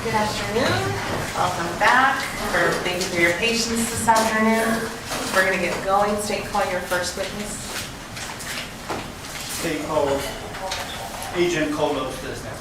Good afternoon. Welcome back. Thank you for your patience this afternoon. We're going to get going. State, call your first witness. State calls Agent Kolos to the stand.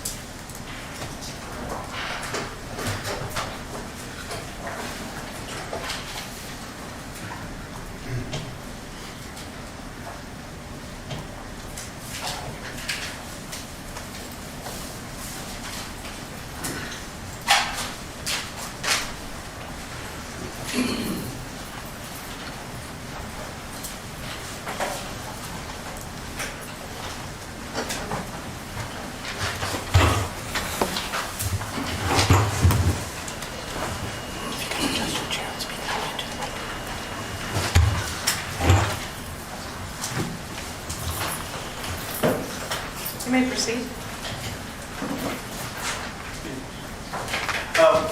You may proceed.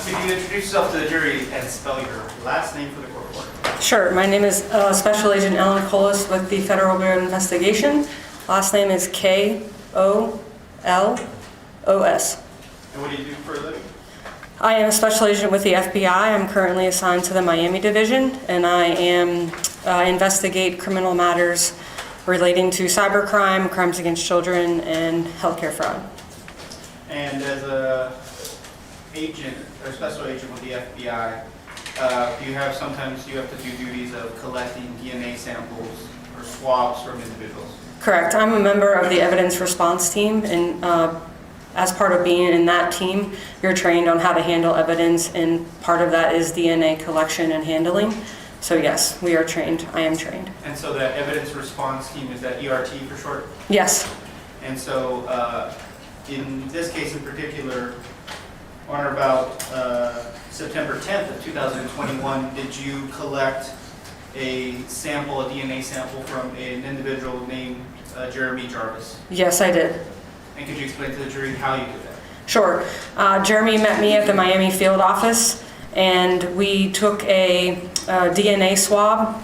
Could you introduce yourself to the jury and spell your last name for the court reporter? Sure. My name is Special Agent Ellen Kolos with the Federal Bureau of Investigation. Last name is Kolos. And what do you do for a living? I am a Special Agent with the FBI. I'm currently assigned to the Miami Division, and I investigate criminal matters relating to cybercrime, crimes against children, and healthcare fraud. And as a agent or special agent with the FBI, sometimes you have to do duties of collecting DNA samples or swabs from individuals? Correct. I'm a member of the evidence response team, and as part of being in that team, you're trained on how to handle evidence, and part of that is DNA collection and handling. So yes, we are trained. I am trained. And so that evidence response team, is that ERT for short? Yes. And so in this case in particular, on or about September 10th of 2021, did you collect a DNA sample from an individual named Jeremy Jarvis? Yes, I did. And could you explain to the jury how you did that? Sure. Jeremy met me at the Miami field office, and we took a DNA swab.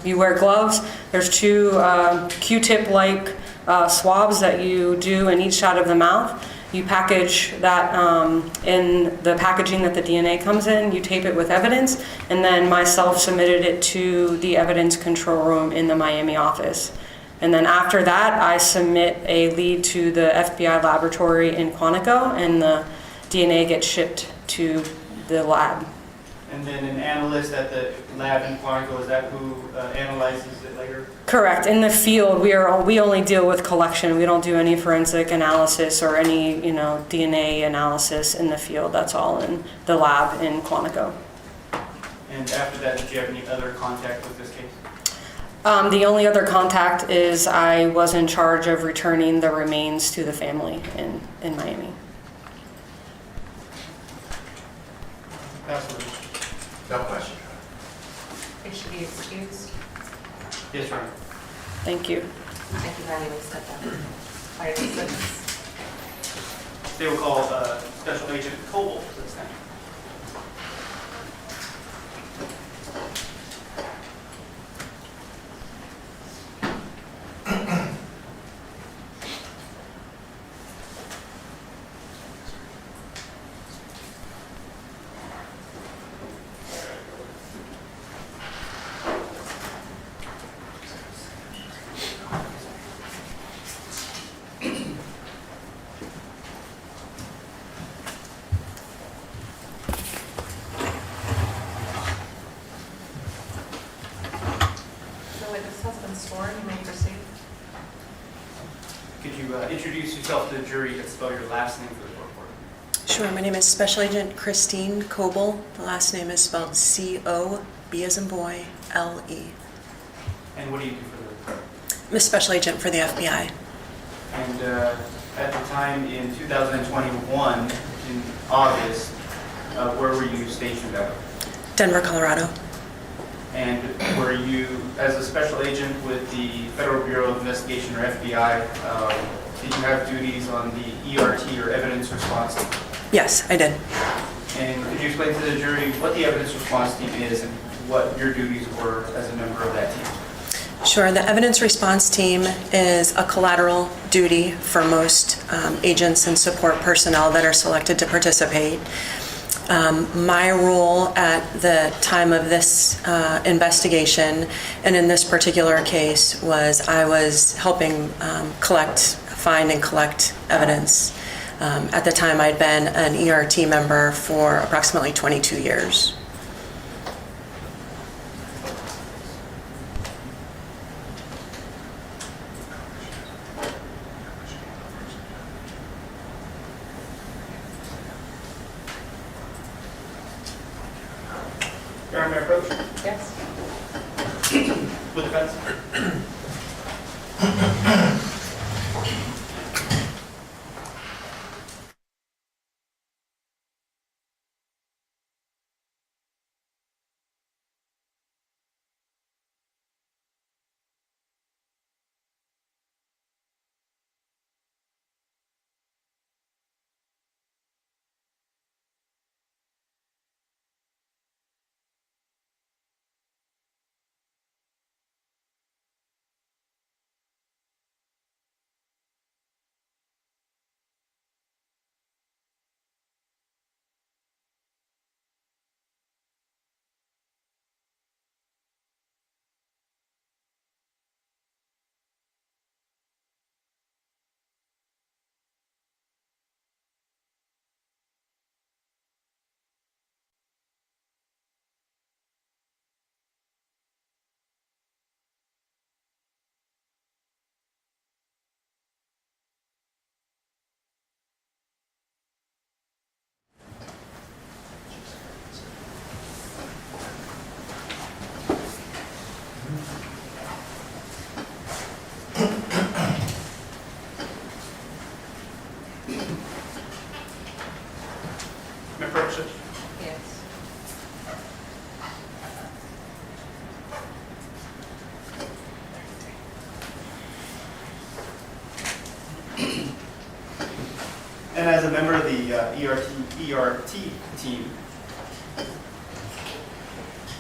You wear gloves. There's two Q-tip-like swabs that you do in each side of the mouth. You package that in the packaging that the DNA comes in. You tape it with evidence, and then myself submitted it to the evidence control room in the Miami office. And then after that, I submit a lead to the FBI laboratory in Quantico, and the DNA gets shipped to the lab. And then an analyst at the lab in Quantico, is that who analyzes it later? Correct. In the field, we only deal with collection. We don't do any forensic analysis or any DNA analysis in the field. That's all in the lab in Quantico. And after that, did you have any other contact with this case? The only other contact is I was in charge of returning the remains to the family in Miami. Absolutely. No question. It should be excused. Yes, Your Honor. Thank you. Thank you for having me step down. All right, next witness. They will call Special Agent Kolos to the stand. The witness has been sworn. You may proceed. Could you introduce yourself to the jury and spell your last name for the court reporter? Sure, my name is Special Agent Christine Coble. The last name is spelled C-O-B as in boy, L-E. And what do you do for the I'm a Special Agent for the FBI. And at the time in 2021, in August, where were you stationed at? Denver, Colorado. And were you, as a special agent with the Federal Bureau of Investigation, or FBI, did you have duties on the ERT, or evidence response team? Yes, I did. And could you explain to the jury what the evidence response team is and what your duties were as a member of that team? Sure. The evidence response team is a collateral duty for most agents and support personnel that are selected to participate. My role at the time of this investigation, and in this particular case, was I was helping find and collect evidence. At the time, I'd been an ERT member for approximately 22 years. Your Honor, may I approach Yes. with defense? May I approach it? Yes. And as a member of the ERT team,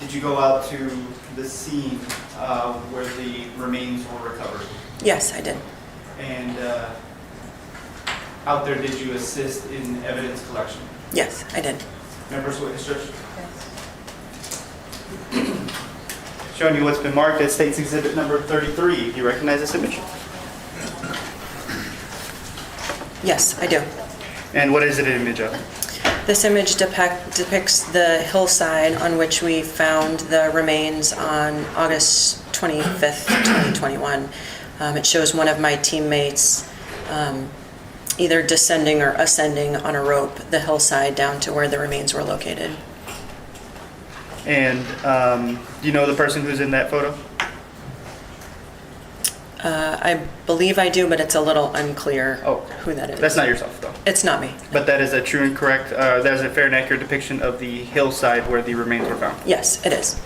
did you go out to the scene where the remains were recovered? Yes, I did. And out there, did you assist in evidence collection? Yes, I did. Members witness judge? Yes. Showing you what's been marked as State's Exhibit number 33. Do you recognize this image? Yes, I do. And what is it an image of? This image depicts the hillside on which we found the remains on August 25th, 2021. It shows one of my teammates either descending or ascending on a rope the hillside down to where the remains were located. And do you know the person who's in that photo? I believe I do, but it's a little unclear who that is. That's not yourself, though. It's not me. But that is a true and correct, that is a fair and accurate depiction of the hillside where the remains were found. Yes, it is.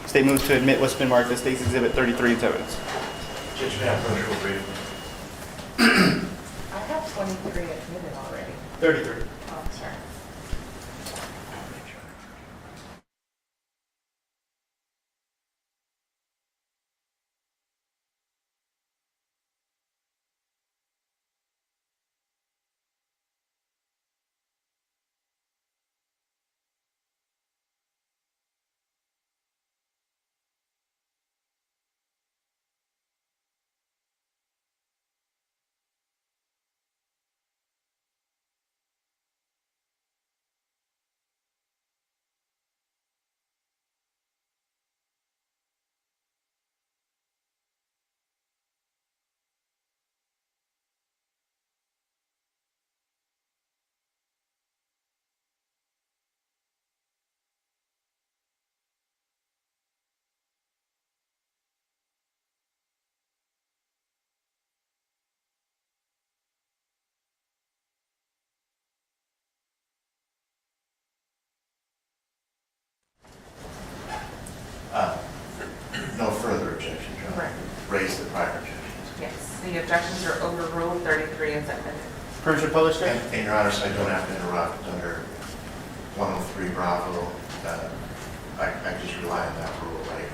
State moves to admit what's been marked as State's Exhibit 33 into evidence. Judge, may I approach real brief? I have 23 admitted already. 33. Oh, sorry. No further objection, Your Honor. Right. Raise the prior objections. Yes, the objections are overruled, 33 is admitted. Permission to publish, State? And Your Honor, so I don't have to interrupt under 103 Bravo. I just rely on that rule, right?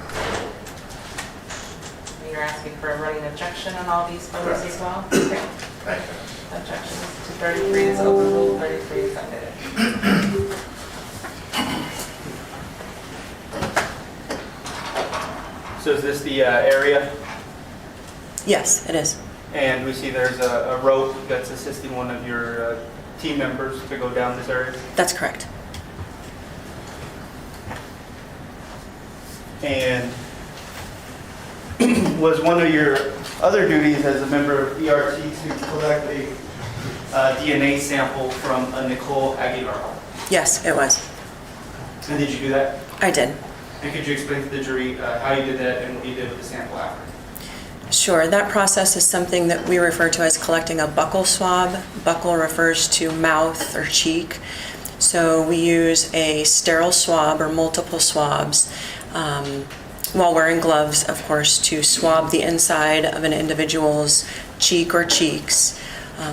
Yeah, you're asking for a running objection on all these photos as well? Okay. Thank you. Objections to 33 is overruled, 33 is admitted. So is this the area? Yes, it is. And we see there's a rope that's assisting one of your team members to go down this area? That's correct. And was one of your other duties as a member of ERT to collect a DNA sample from a Nicole Aguilar? Yes, it was. And did you do that? I did. And could you explain to the jury how you did that and what you did with the sample after? Sure. That process is something that we refer to as collecting a buccal swab. Buccal refers to mouth or cheek. So we use a sterile swab or multiple swabs while wearing gloves, of course, to swab the inside of an individual's cheek or cheeks.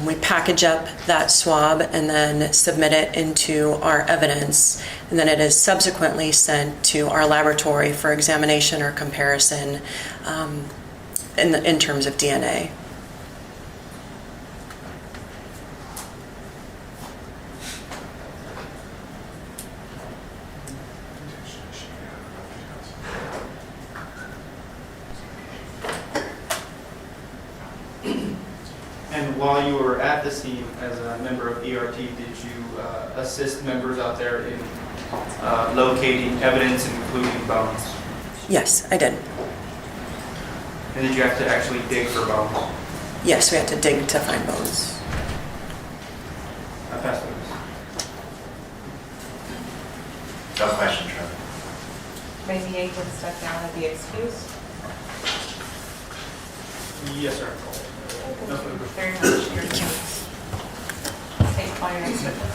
We package up that swab and then submit it into our evidence, and then it is subsequently sent to our laboratory for examination or comparison in terms of DNA. And while you were at the scene as a member of ERT, did you assist members out there in locating evidence, including bones? Yes, I did. And did you have to actually dig for bones? Yes, we had to dig to find bones. I passed those. No question, Trevor. May the agent step down and be excused? Yes, sir. No further. Very much. Your excuse. State call your next witness.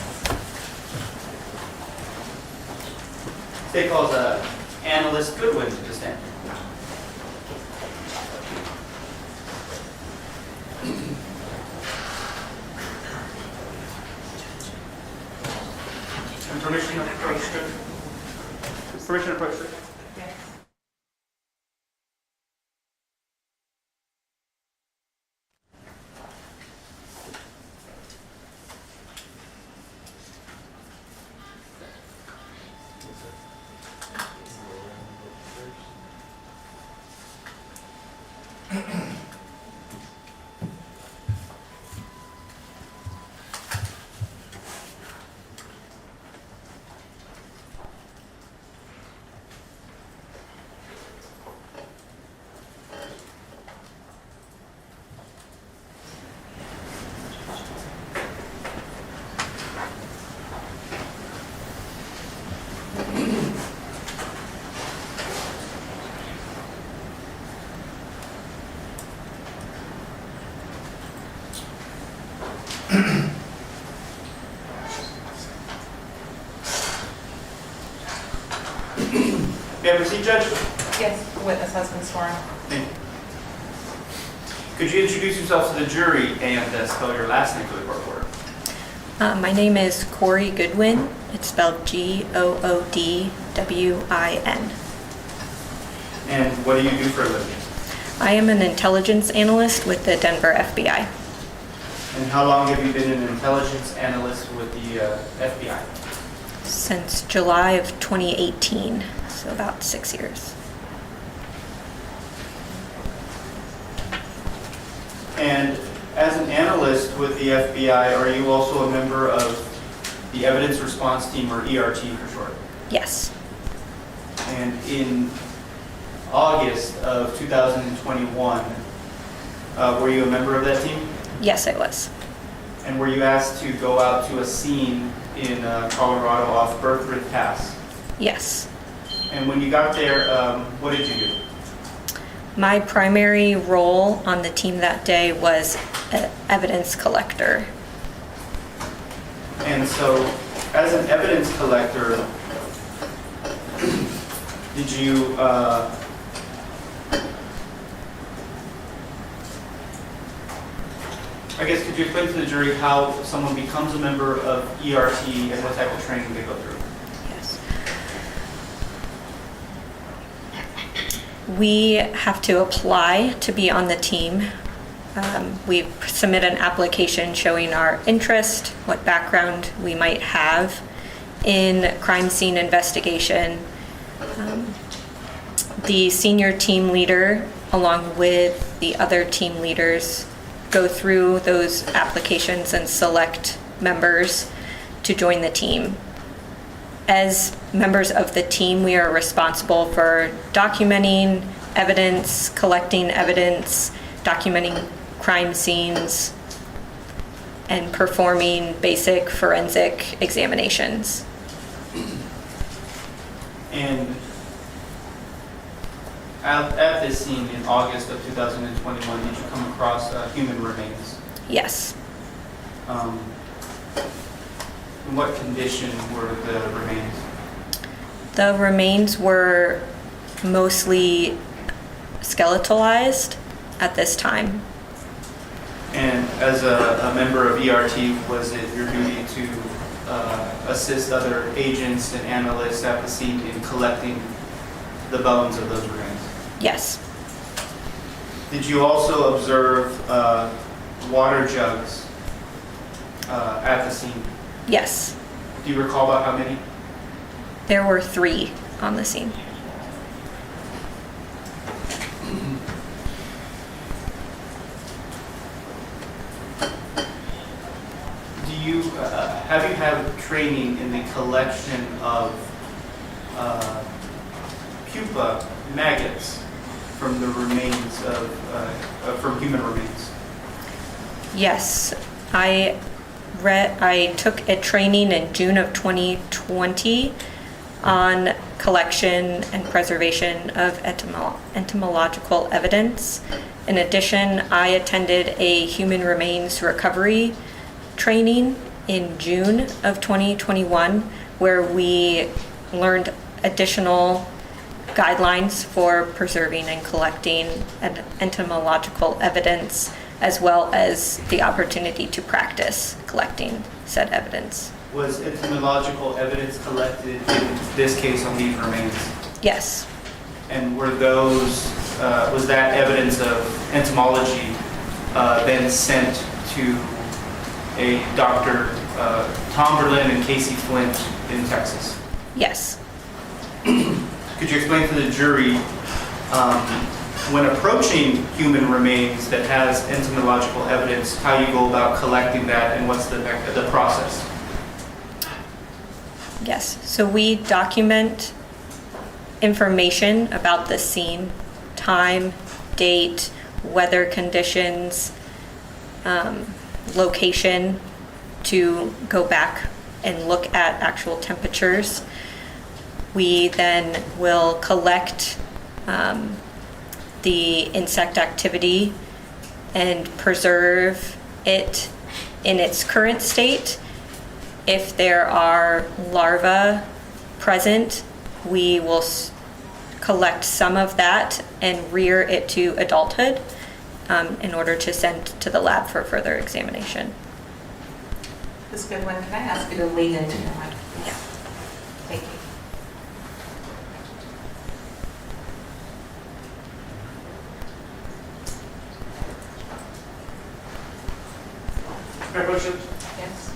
State calls Analyst Goodwin to the stand. And permission to approach the... Permission to approach the... Yes. May I proceed, Judge? Yes, the witness has been sworn. Thank you. Could you introduce yourself to the jury and spell your last name for the court order? My name is Corey Goodwin. It's spelled Goodwin. And what do you do for a living? I am an intelligence analyst with the Denver FBI And how long have you been an intelligence analyst with the FBI? since July of 2018, so about 6 years. And as an analyst with the FBI, are you also a member of the Evidence Response Team, or ERT for short? Yes, And in August of 2021, were you a member of that team? yes I was. And were you asked to go out to a scene in Colorado off Birthridge Pass? Yes. And when you got there, what did you do? My primary role on the team that day was an evidence collector. And so, as an evidence collector, did you I guess, could you explain to the jury how someone becomes a member of ERT and what type of training they go through? Yes. We have to apply to be on the team. We submit an application showing our interest, what background we might have in crime scene investigation. The senior team leader, along with the other team leaders, go through those applications and select members to join the team. As members of the team, we are responsible for documenting evidence, collecting evidence, documenting crime scenes, and performing basic forensic examinations. And at this scene in August of 2021, did you come across human remains? Yes. In what condition were the remains? The remains were mostly skeletalized at this time. And as a member of ERT, was it your duty to assist other agents and analysts at the scene in collecting the bones of those remains? Yes. Did you also observe water jugs at the scene? Yes. Do you recall about how many? There were 3 on the scene. Have you had training in the collection of pupa maggots from the remains from human remains? Yes. I took a training in June of 2020 on collection and preservation of entomological evidence. In addition, I attended a human remains recovery training in June of 2021, where we learned additional guidelines for preserving and collecting entomological evidence, as well as the opportunity to practice collecting said evidence. Was entomological evidence collected in this case on these remains? Yes. And were those, was that evidence of entomology then sent to a Dr. Tom Berlin and Casey Flint in Texas? Yes. Could you explain to the jury, when approaching human remains that has entomological evidence, how you go about collecting that and what's the process? Yes. So we document information about the scene, time, date, weather conditions, location, to go back and look at actual temperatures. We then will collect the insect activity and preserve it in its current state. If there are larvae present, we will collect some of that and rear it to adulthood in order to send to the lab for further examination. Ms. Goodwin, can I ask you to lean into the mic? Yeah. Thank you. Can I push it? Yes.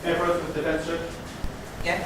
Can I approach with the defense judge? Yes.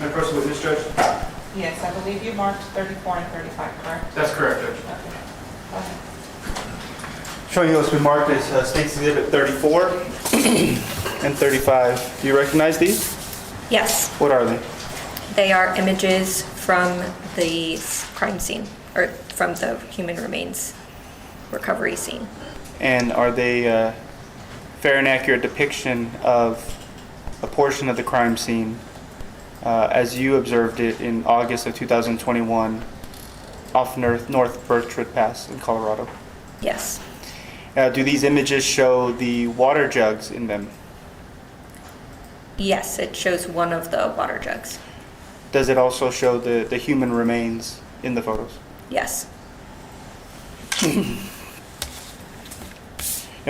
My first witness, Judge? Yes, I believe you marked 34 and 35, correct? That's correct, Judge. Okay. Go ahead. Showing you what's been marked as State's Exhibit 34 and 35. Do you recognize these? Yes, What are they? they are images from the crime scene, or from the human remains recovery scene. And are they fair and accurate depiction of a portion of the crime scene as you observed it in August of 2021 off North Birchwood Pass in Colorado? Yes, Do these images show the water jugs in them? yes, it shows one of the water jugs. Does it also show the human remains in the photos? Yes, Your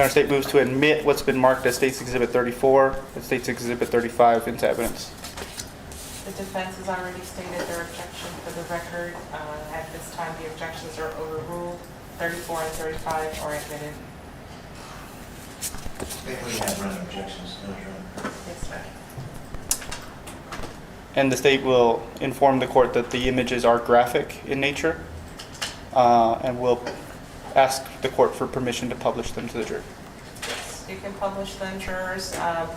Honor, State moves to admit what's been marked as State's Exhibit 34 and State's Exhibit 35 into evidence. The defense has already stated their objection for the record. At this time, the objections are overruled. 34 and 35 are admitted. I think we have run objections, no, Your Honor. Yes, sir. And the State will inform the court that the images are graphic in nature and will ask the court for permission to publish them to the jury. Yes, you can publish them, jurors.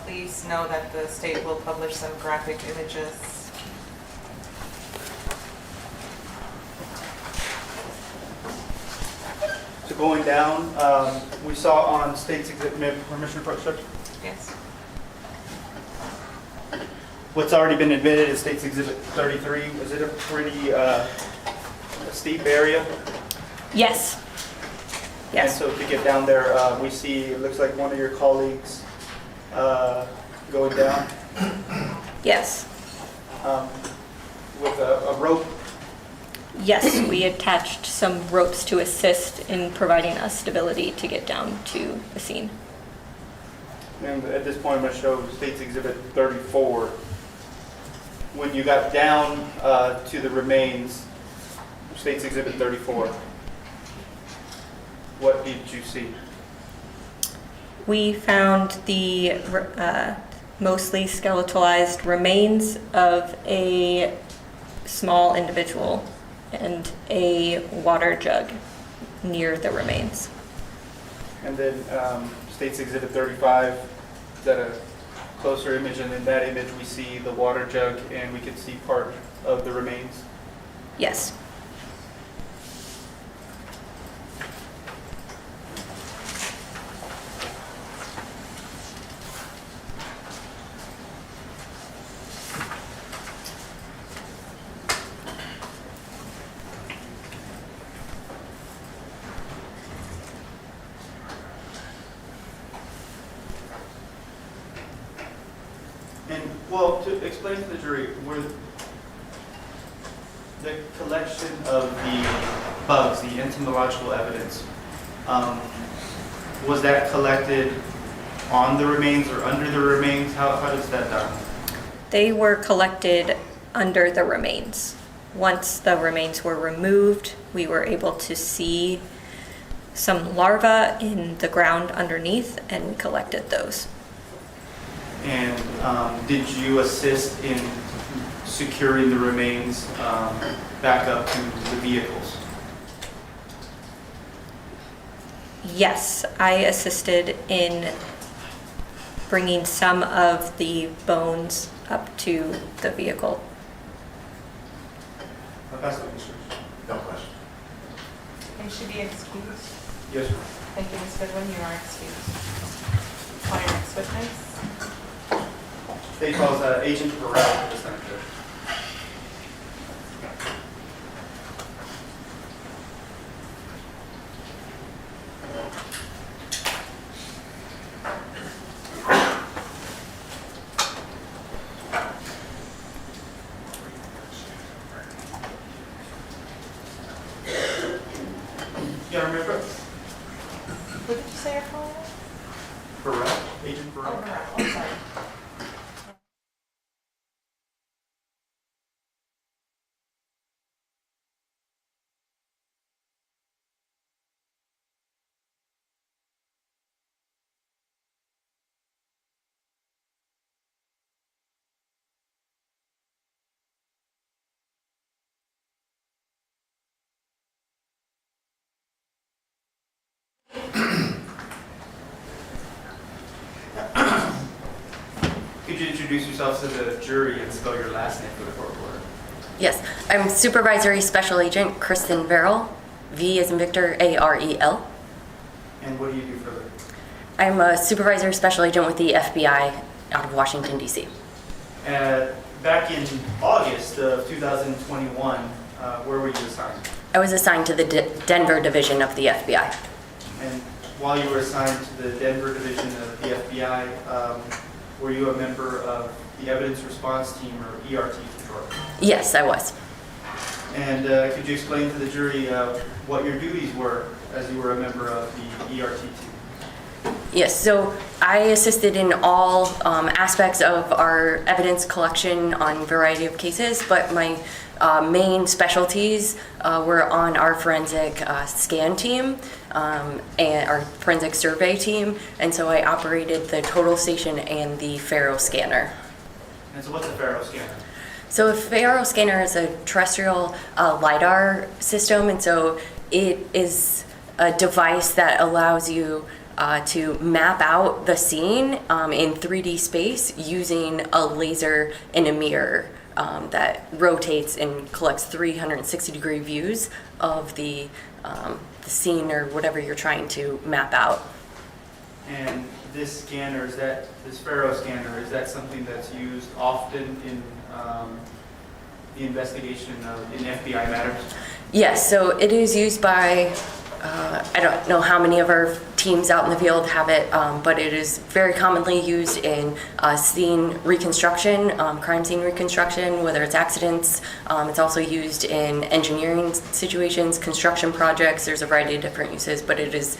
Please know that the state will publish some graphic images. So going down, we saw on State's Exhibit, may I have permission to approach, Judge? Yes. What's already been admitted is State's Exhibit 33. Was it a pretty steep area? yes, And yes, so to get down there, we see, it looks like one of your colleagues going down yes, with a rope. yes. We attached some ropes to assist in providing us stability to get down to the scene. And at this point, I'm going to show State's Exhibit 34. When you got down to the remains, State's Exhibit 34, what did you see? We found the mostly skeletalized remains of a small individual and a water jug near the remains. And then State's Exhibit 35, is that a closer image? And in that image, we see the water jug and we can see part of the remains. Yes, And, well, to explain to the jury, were the collection of the bugs, the entomological evidence, was that collected on the remains or under the remains? How does that done? they were collected under the remains. Once the remains were removed, we were able to see some larvae in the ground underneath, and we collected those. And did you assist in securing the remains back up to the vehicles? Yes, I assisted in bringing some of the bones up to the vehicle. That's what Mr. No question. You should be excused. Yes, sir. Thank you, Ms. Goodwin. You are excused. Call your next witness. State calls Agent Varela for this time, Judge. You gotta remember, What did you say your call was? Varela, Agent Oh, Varela. Morale. I'm sorry. Could you introduce yourself to the jury and spell your last name for the court order? Yes, I'm Supervisory Special Agent Kristen Verrill, V as in Victor, A-R-E-L. And what do you do for the? I'm a Supervisory Special Agent with the FBI out of Washington, D.C. Back in August of 2021, where were you assigned? I was assigned to the Denver Division of the FBI. And while you were assigned to the Denver Division of the FBI, were you a member of the Evidence Response Team or ERT control? Yes, I was. And could you explain to the jury what your duties were as you were a member of the ERT team? Yes, so I assisted in all aspects of our evidence collection on a variety of cases, but my main specialties were on our forensic scan team and our forensic survey team, and so I operated the total station and the Faro scanner. And so what's a Faro scanner? So a Faro scanner is a terrestrial LiDAR system, and so it is a device that allows you to map out the scene in 3D space using a laser and a mirror that rotates and collects 360-degree views of the scene or whatever you're trying to map out. And this scanner, this Faro scanner, is that something that's used often in the investigation in FBI matters? Yes, so it is used by, I don't know how many of our teams out in the field have it, but it is very commonly used in scene reconstruction, crime scene reconstruction, whether it's accidents. It's also used in engineering situations, construction projects. There's a variety of different uses, but it is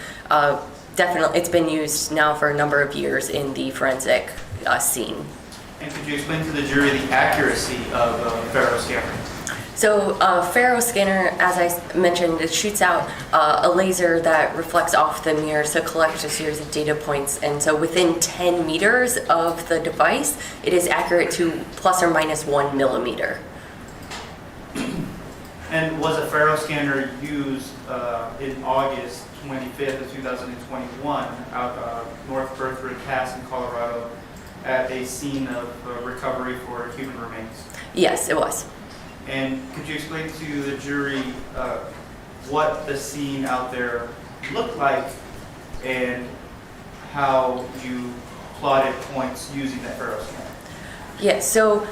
definitely, it's been used now for a number of years in the forensic scene. And could you explain to the jury the accuracy of a Faro scanner? So a Faro scanner, as I mentioned, it shoots out a laser that reflects off the mirror to collect a series of data points. And so within 10 meters of the device, it is accurate to plus or minus 1 millimeter. And was a Faro scanner used in August 25th of 2021 out North Berthoud Pass in Colorado at a scene of recovery for human remains? Yes, it was. And could you explain to the jury what the scene out there looked like and how you plotted points using that Faro scanner? Yes, so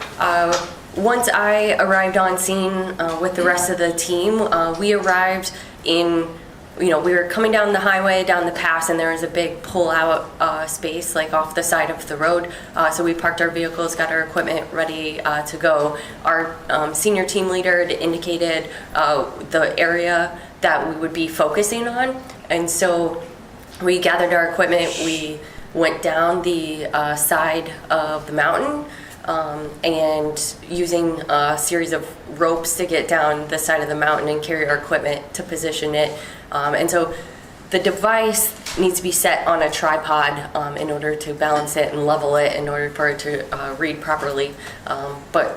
once I arrived on scene with the rest of the team, we arrived in, we were coming down the highway, down the pass, and there was a big pull-out space, like off the side of the road. So we parked our vehicles, got our equipment ready to go. Our senior team leader had indicated the area that we would be focusing on. And so we gathered our equipment, we went down the side of the mountain, and using a series of ropes to get down the side of the mountain and carry our equipment to position it. And so the device needs to be set on a tripod in order to balance it and level it in order for it to read properly.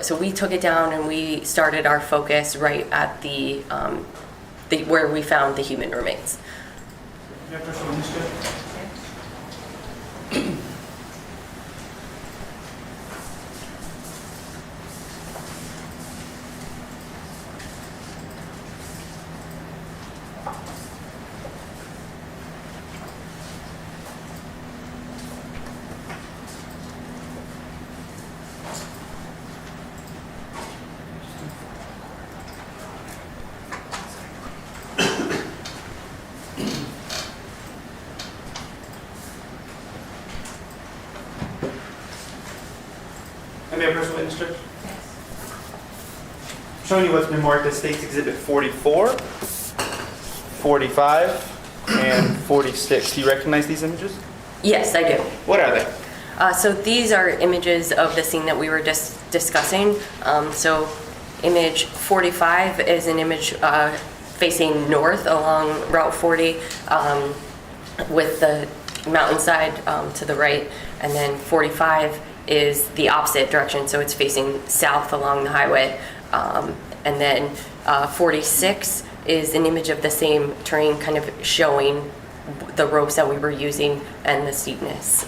So we took it down and we started our focus right at the where we found the human remains. May I first witness, Judge? Showing you what's been marked as State's Exhibit 44, 45, and 46. Do you recognize these images? Yes, I do. What are they? So these are images of the scene that we were just discussing. So image 45 is an image facing north along Route 40 with the mountainside to the right, and then 45 is the opposite direction, so it's facing south along the highway. And then 46 is an image of the same terrain, kind of showing the ropes that we were using and the steepness.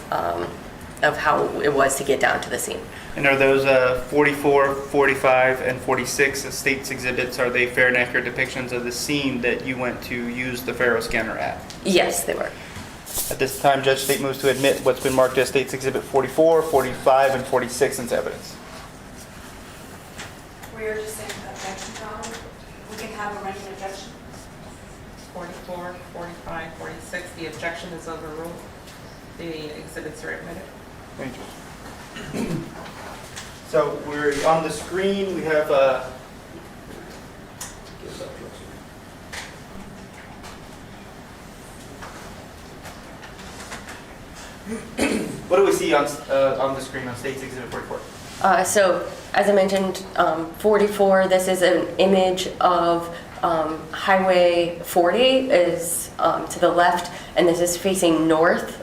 of how it was to get down to the scene. And are those 44, 45, and 46 states exhibits, are they fair and accurate depictions of the scene that you went to use the Faro scanner at? Yes, they were. At this time, Judge State moves to admit what's been marked as States Exhibit 44, 45, and 46 into evidence. We are just saying objection, Tom. We can have a written objection. 44, 45, 46, the objection is overruled. The exhibits are admitted. Thank you. So we're on the screen, we have what do we see on the screen on States Exhibit 44? So, as I mentioned, 44, this is an image of Highway 40 is to the left, and this is facing north,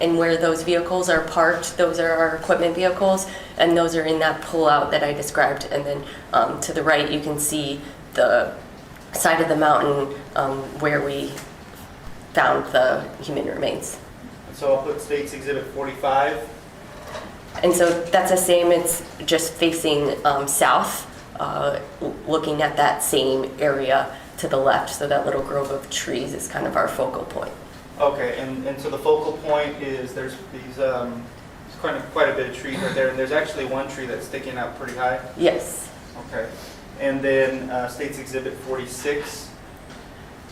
and where those vehicles are parked, those are our equipment vehicles, and those are in that pullout that I described. And then to the right, you can see the side of the mountain where we found the human remains. So I'll put States Exhibit 45. And so that's the same, it's just facing south, looking at that same area to the left. So that little grove of trees is kind of our focal point. Okay, and so the focal point is there's these quite a bit of trees right there, and there's actually one tree that's sticking out pretty high. Yes. Okay, and then States Exhibit 46.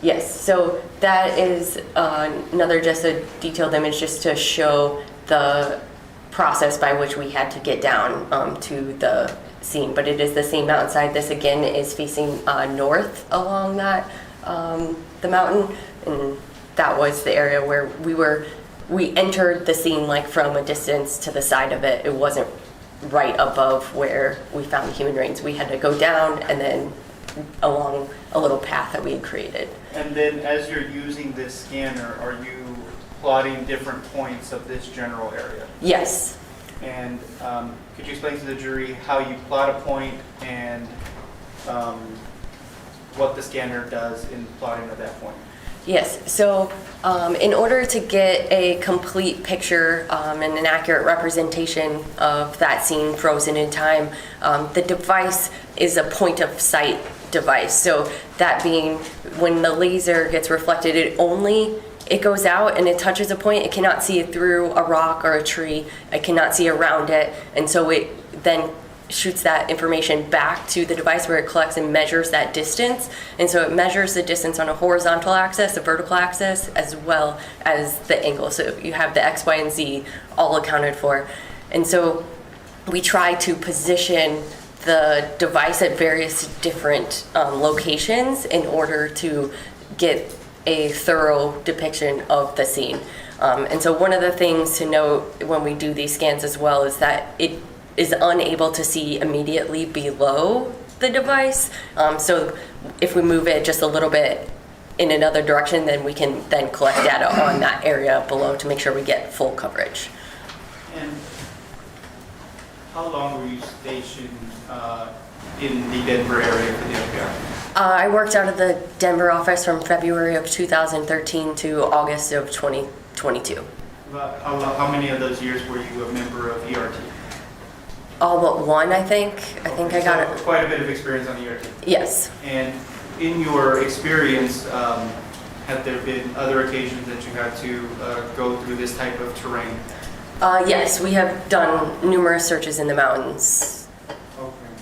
Yes, so that is another just a detailed image just to show the process by which we had to get down to the scene, but it is the same mountainside. This again is facing north along that the mountain, and that was the area where we entered the scene like from a distance to the side of it. It wasn't right above where we found the human remains. We had to go down and then along a little path that we had created. And then as you're using this scanner, are you plotting different points of this general area? Yes. And could you explain to the jury how you plot a point and what the scanner does in plotting of that point? Yes, so in order to get a complete picture and an accurate representation of that scene frozen in time, the device is a point of sight device. So that being when the laser gets reflected, it goes out and it touches a point. It cannot see it through a rock or a tree. It cannot see around it. And so it then shoots that information back to the device where it collects and measures that distance. And so it measures the distance on a horizontal axis, a vertical axis, as well as the angle. So you have the X, Y, and Z all accounted for. And so we try to position the device at various different locations in order to get a thorough depiction of the scene. And so one of the things to note when we do these scans as well is that it is unable to see immediately below the device. So if we move it just a little bit in another direction, then we can then collect data on that area below to make sure we get full coverage. And how long were you stationed in the Denver area for the FBI? I worked out of the Denver office from February of 2013 to August of 2022. How many of those years were you a member of ERT? All but one, I think. I think I got it. Quite a bit of experience on ERT. Yes. And in your experience, have there been other occasions that you had to go through this type of terrain? Yes, we have done numerous searches in the mountains. Okay.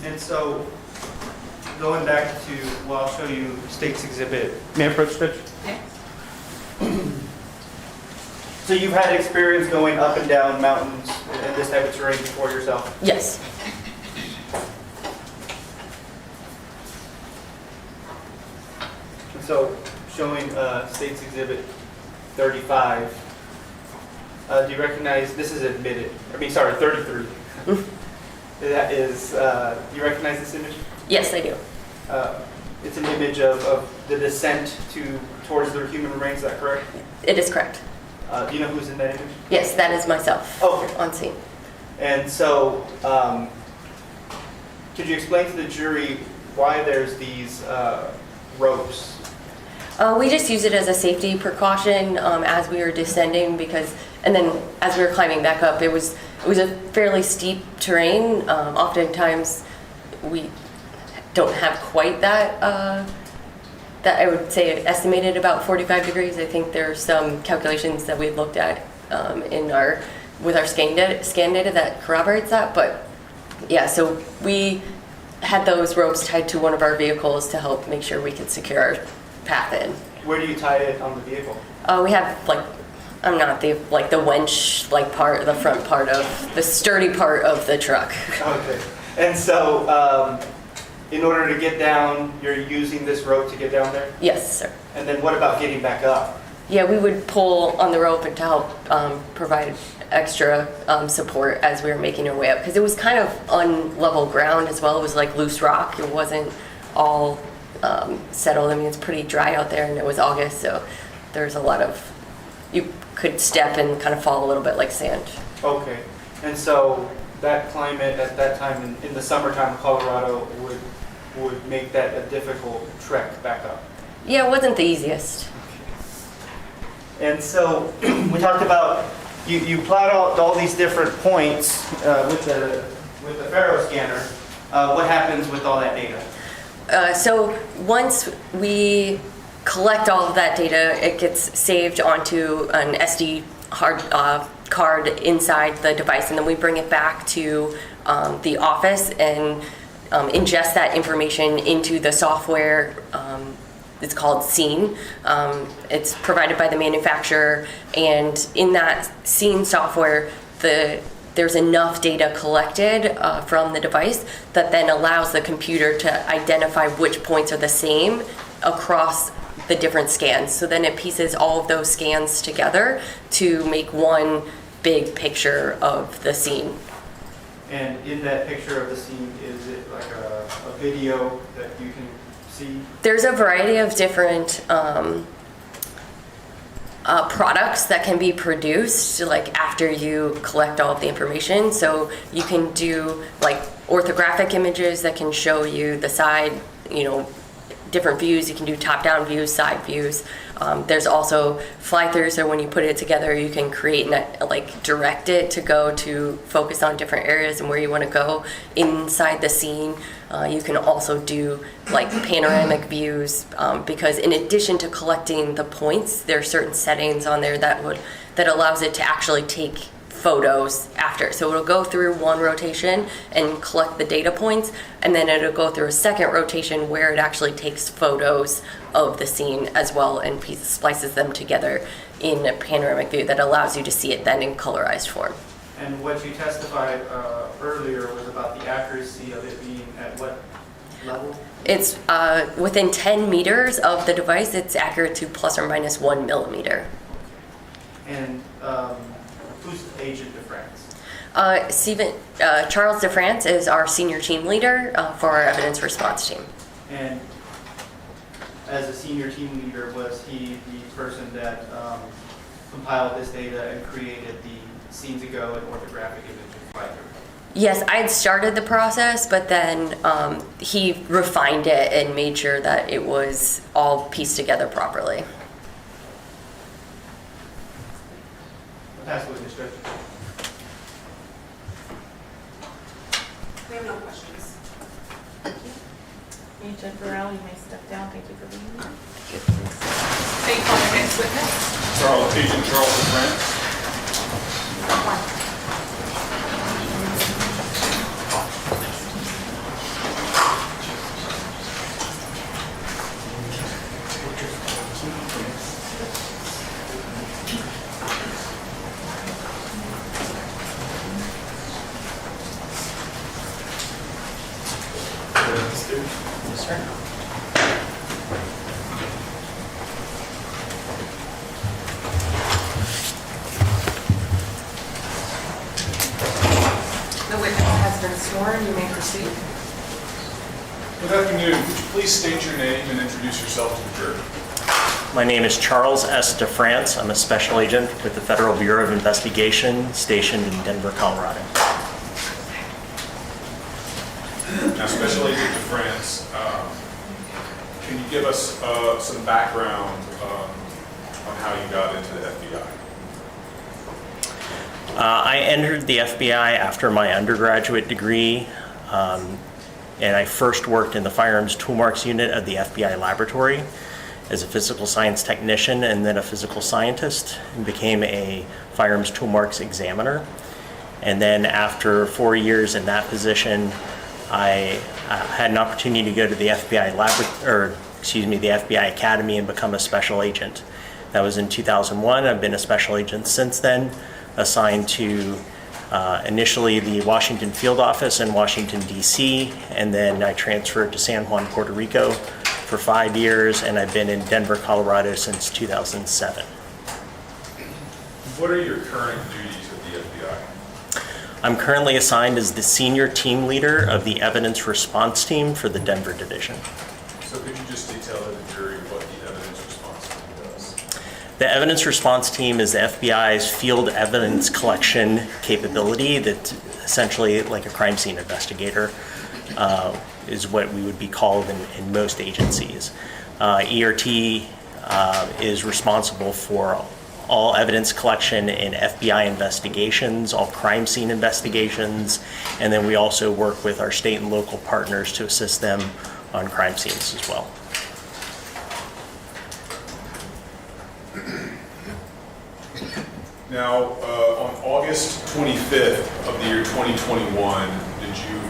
And so, going back to, well, I'll show you State's Exhibit. May I approach, Judge? Okay. So you've had experience going up and down mountains in this type of terrain before yourself? Yes. And so, showing State's Exhibit 35, do you recognize, this is admitted, 33. That is, do you recognize this image? Yes, I do. It's an image of the descent towards the human remains, is that correct? It is correct. Do you know who's in that image? Yes, that is myself. Okay. On scene. And so, could you explain to the jury why there's these ropes? We just use it as a safety precaution as we were descending and then as we were climbing back up, it was a fairly steep terrain. Oftentimes we don't have quite that I would say estimated about 45 degrees. I think there's some calculations that we looked at with our scan data that corroborates that. But yeah, so we had those ropes tied to one of our vehicles to help make sure we could secure our path in. Where do you tie it on the vehicle? We have the winch part, the front part of the sturdy part of the truck. Okay. And so, in order to get down, you're using this rope to get down there? Yes, sir. And then what about getting back up? Yeah, we would pull on the rope and to help provide extra support as we were making our way up, because it was kind of unlevel ground as well. It was like loose rock. It wasn't all settled. I mean, it's pretty dry out there, and it was August, so there's a lot of, you could step and kind of fall a little bit like sand. Okay. And so that climate at that time in the summertime in Colorado would make that a difficult trek back up. Yeah, it wasn't the easiest. And so we talked about, you plot out all these different points with the Faro scanner. What happens with all that data? So once we collect all of that data, it gets saved onto an SD card inside the device, and then we bring it back to the office and ingest that information into the software. It's called Scene. It's provided by the manufacturer, and in that Scene software, there's enough data collected from the device that then allows the computer to identify which points are the same across the different scans. So then it pieces all of those scans together to make one big picture of the scene. And in that picture of the scene, is it like a video that you can see? There's a variety of different products that can be produced like after you collect all of the information. So you can do like orthographic images that can show you the side, different views. You can do top-down views, side views. There's also fly-throughs, so when you put it together, you can create and direct it to go to focus on different areas and where you want to go inside the scene. You can also do panoramic views because in addition to collecting the points, there are certain settings on there that allows it to actually take photos after. So it'll go through one rotation and collect the data points, and then it'll go through a second rotation where it actually takes photos of the scene as well and splices them together in a panoramic view that allows you to see it then in colorized form. And what you testified earlier was about the accuracy of it being at what level? It's within 10 meters of the device, it's accurate to plus or minus 1 millimeter. And who's Agent de France? Charles DeFrance is our senior team leader for our evidence response team. And as a senior team leader, was he the person that compiled this data and created the scene to go and orthographic image fly-through? Yes, I had started the process, but then he refined it and made sure that it was all pieced together properly. Pass the witness, Judge. We have no questions. Agent Burrell, you may step down. Thank you for being here. State call your next witness. Agent Charles DeFrance. The witness has been sworn. You may proceed. Good afternoon. Would you please state your name and introduce yourself to the jury? My name is Charles S. DeFrance. I'm a special agent with the Federal Bureau of Investigation stationed in Denver, Colorado. Now, Special Agent DeFrance, Can you give us some background on how you got into the FBI? I entered the FBI after my undergraduate degree, and I first worked in the Firearms Toolmarks Unit of the FBI laboratory as a physical science technician and then a physical scientist, and became a Firearms Toolmarks examiner. And then after 4 years in that position, I had an opportunity to go to the FBI the FBI Academy and become a special agent. That was in 2001. I've been a special agent since then, assigned to initially the Washington field office in Washington, D.C., and then I transferred to San Juan, Puerto Rico for 5 years, and I've been in Denver, Colorado since 2007. What are your current duties with the FBI? I'm currently assigned as the senior team leader of the evidence response team for the Denver division. So could you just detail to the jury what the evidence response team does? The evidence response team is the FBI's field evidence collection capability that essentially, like a crime scene investigator, is what we would be called in most agencies. ERT is responsible for all evidence collection in FBI investigations, all crime scene investigations, and then we also work with our state and local partners to assist them on crime scenes as well. Now, on August 25th of the year 2021, did you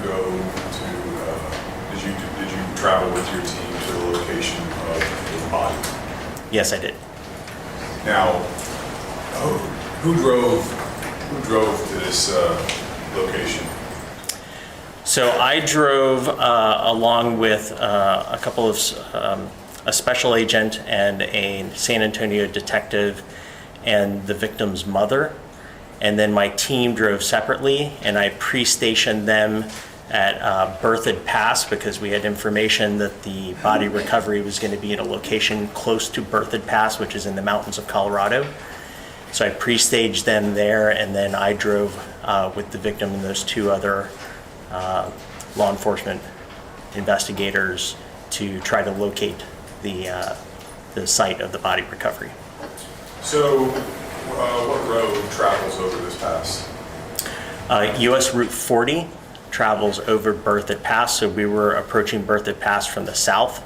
travel with your team to the location of the body? Yes, I did. Now, who drove to this location? So I drove along with a couple of a special agent and a San Antonio detective and the victim's mother, and then my team drove separately, and I pre-stationed them at Berthoud Pass because we had information that the body recovery was going to be in a location close to Berthoud Pass, which is in the mountains of Colorado. So I pre-staged them there, and then I drove with the victim and those two other law enforcement investigators to try to locate the site of the body recovery. So, what road travels over this pass? US Route 40 travels over Berthoud Pass, so we were approaching Berthoud Pass from the south,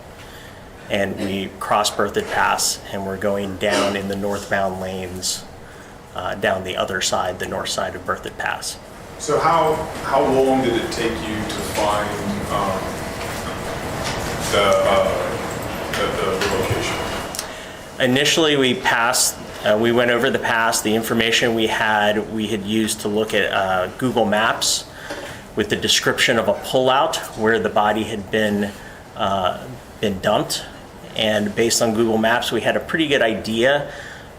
and we crossed Berthoud Pass, and we're going down in the northbound lanes down the other side, the north side of Berthoud Pass. So how long did it take you to find the location? Initially, we went over the pass. The information we had used to look at Google Maps with the description of a pullout where the body had been dumped. And based on Google Maps, we had a pretty good idea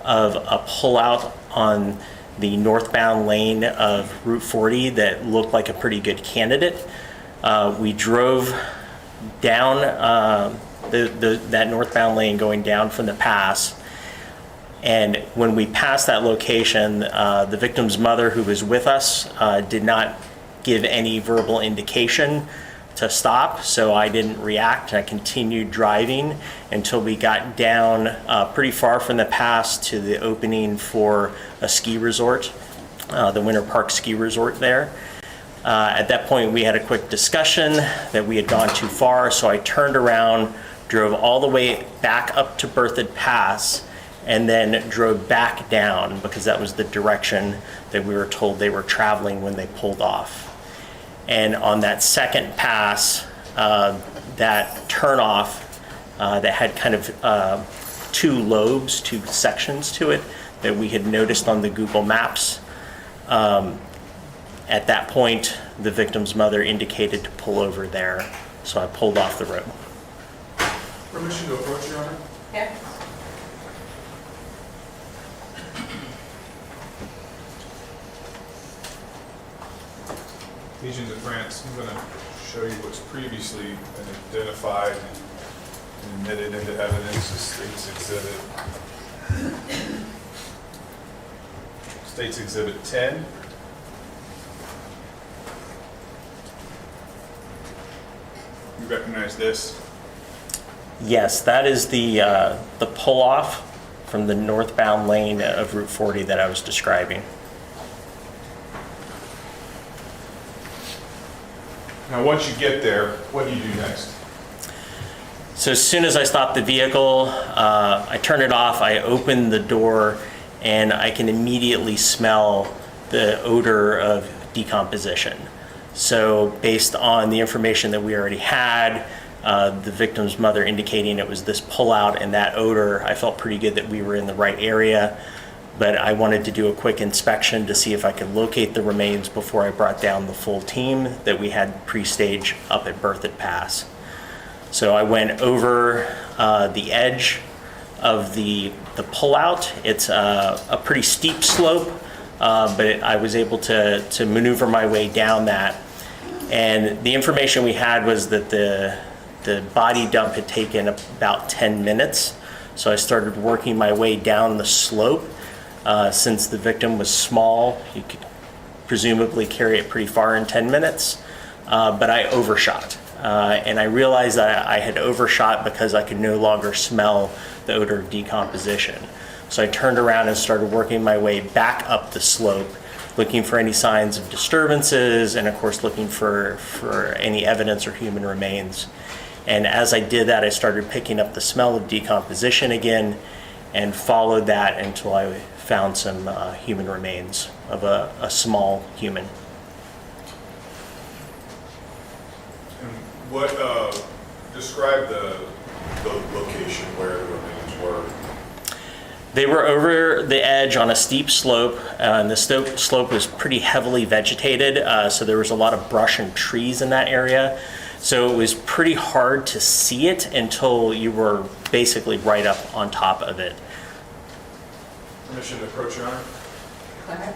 of a pullout on the northbound lane of Route 40 that looked like a pretty good candidate. We drove down that northbound lane going down from the pass. And when we passed that location, the victim's mother, who was with us, did not give any verbal indication to stop, so I didn't react. I continued driving until we got down pretty far from the pass to the opening for a ski resort, the Winter Park Ski Resort there. At that point, we had a quick discussion that we had gone too far, so I turned around, drove all the way back up to Berthoud Pass, and then drove back down because that was the direction that we were told they were traveling when they pulled off. And on that second pass, that turnoff that had kind of two lobes, two sections to it that we had noticed on the Google Maps. At that point, the victim's mother indicated to pull over there, so I pulled off the road. Permission to approach, Your Honor? Yeah. Legions of France, I'm going to show you what's previously been identified and admitted into evidence as State's Exhibit. State's Exhibit 10. You recognize this? Yes, that is the pull-off from the northbound lane of Route 40 that I was describing. Now, once you get there, what do you do next? So as soon as I stop the vehicle, I turn it off, I open the door, and I can immediately smell the odor of decomposition. So based on the information that we already had, the victim's mother indicating it was this pullout and that odor, I felt pretty good that we were in the right area. But I wanted to do a quick inspection to see if I could locate the remains before I brought down the full team that we had pre-stage up at Berthoud Pass. So I went over the edge of the pullout. It's a pretty steep slope, but I was able to maneuver my way down that. And the information we had was that the body dump had taken about 10 minutes. So I started working my way down the slope. Since the victim was small, you could presumably carry it pretty far in 10 minutes, but I overshot. And I realized that I had overshot because I could no longer smell the odor of decomposition. So I turned around and started working my way back up the slope, looking for any signs of disturbances, and of course looking for any evidence or human remains. And as I did that, I started picking up the smell of decomposition again and followed that until I found some human remains of a small human. And what, describe the location where the remains were? They were over the edge on a steep slope, and the slope was pretty heavily vegetated, so there was a lot of brush and trees in that area. So it was pretty hard to see it until you were basically right up on top of it. Permission to approach, Your Honor? Go ahead.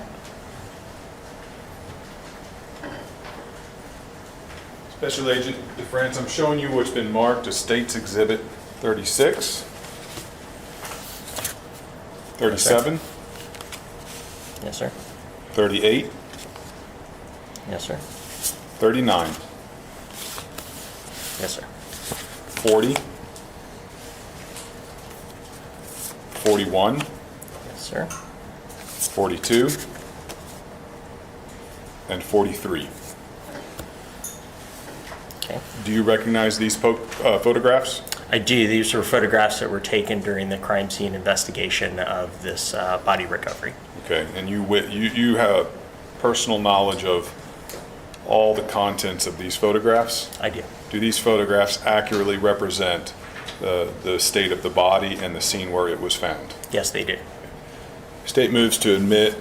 Special Agent DeFrance, I'm showing you what's been marked as State's Exhibit 36, 37, Yes, sir. 38, Yes, sir. 39, Yes, sir. 40, 41, Yes, sir. 42, and 43. Okay. Do you recognize these photographs? I do. These were photographs that were taken during the crime scene investigation of this body recovery. Okay, and you have personal knowledge of all the contents of these photographs? I do. Do these photographs accurately represent the state of the body and the scene where it was found? Yes, they do. State moves to admit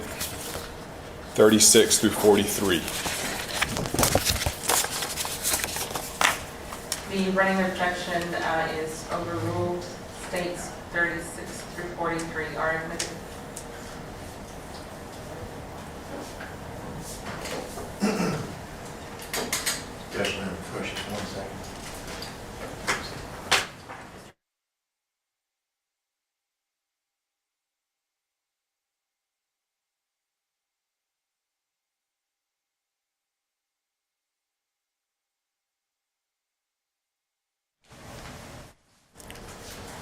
36 through 43. The running objection is overruled. States 36 through 43 are admitted. Judge Lim, first, just 1 second.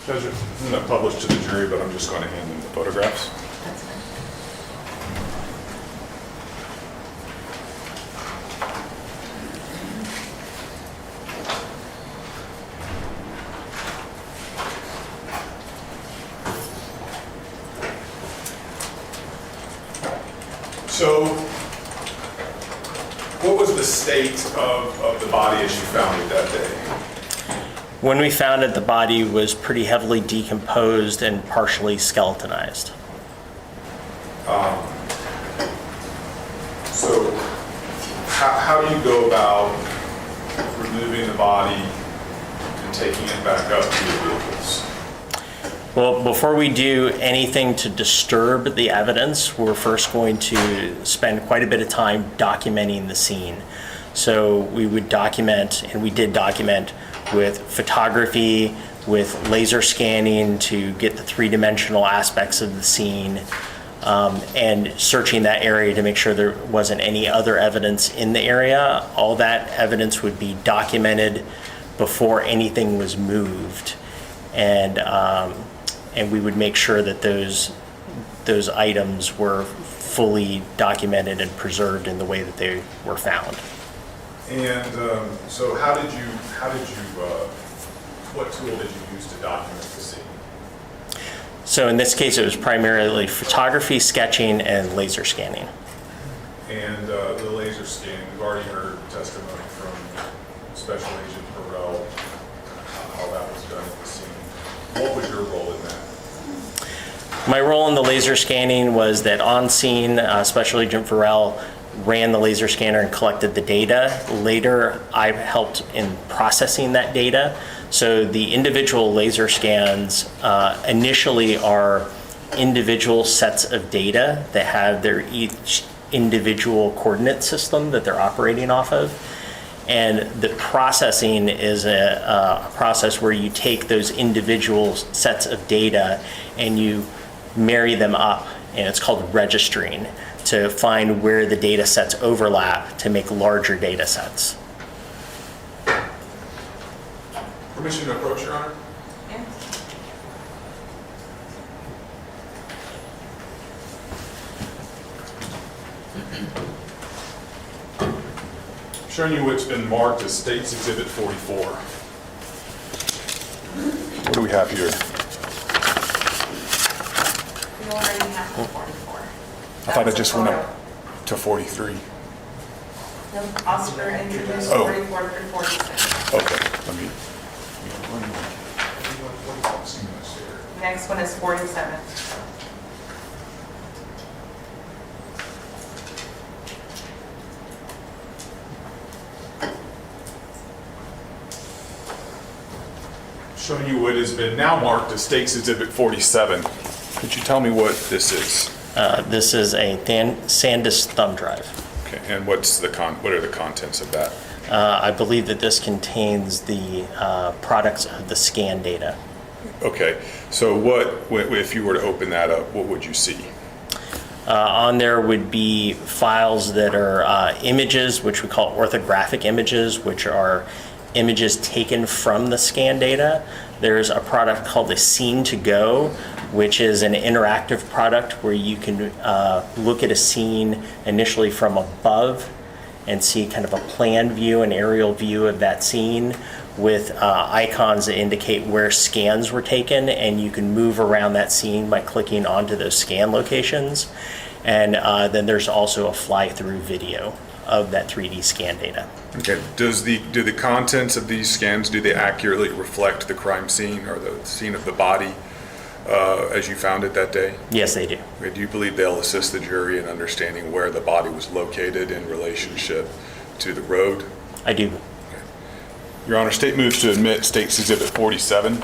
Judge, it's not published to the jury, but I'm just going to hand them the photographs. That's fine. So, what was the state of the body as you found it that day? When we found it, the body was pretty heavily decomposed and partially skeletonized. So, how do you go about removing the body and taking it back up to the vehicles? Well, before we do anything to disturb the evidence, we're first going to spend quite a bit of time documenting the scene. So we would document, and we did document, with photography, with laser scanning to get the three-dimensional aspects of the scene, and searching that area to make sure there wasn't any other evidence in the area. All that evidence would be documented before anything was moved. and we would make sure that those items were fully documented and preserved in the way that they were found. And so what tool did you use to document the scene? So in this case, it was primarily photography, sketching, and laser scanning. And the laser scanning, we've already heard testimony from Special Agent Burrell, how that was done at the scene. What was your role in that? My role in the laser scanning was that on scene, Special Agent Farrell ran the laser scanner and collected the data. Later, I helped in processing that data. So the individual laser scans initially are individual sets of data that have their each individual coordinate system that they're operating off of. And the processing is a process where you take those individual sets of data and you marry them up, and it's called registering, to find where the data sets overlap to make larger data sets. Permission to approach, Your Honor? Yeah. Showing you what's been marked as State's Exhibit 44. What do we have here? We already have the 44. I thought it just went up to 43. No, Oscar introduced Oh. 44 through 46. Okay, let me. Next one is 47. Showing you what has been now marked as State's Exhibit 47. Could you tell me what this is? This is a SanDisk thumb drive. Okay, and what are the contents of that? I believe that this contains the products of the scan data. Okay, so if you were to open that up, what would you see? On there would be files that are images, which we call orthographic images, which are images taken from the scan data. There's a product called the Scene to Go, which is an interactive product where you can look at a scene initially from above and see kind of a plan view, an aerial view of that scene with icons that indicate where scans were taken, and you can move around that scene by clicking onto those scan locations. And then there's also a fly-through video of that 3D scan data. Okay, do the contents of these scans, do they accurately reflect the crime scene or the scene of the body as you found it that day? Yes, they do. Okay, do you believe they'll assist the jury in understanding where the body was located in relationship to the road? I do. Your Honor, State moves to admit State's Exhibit 47.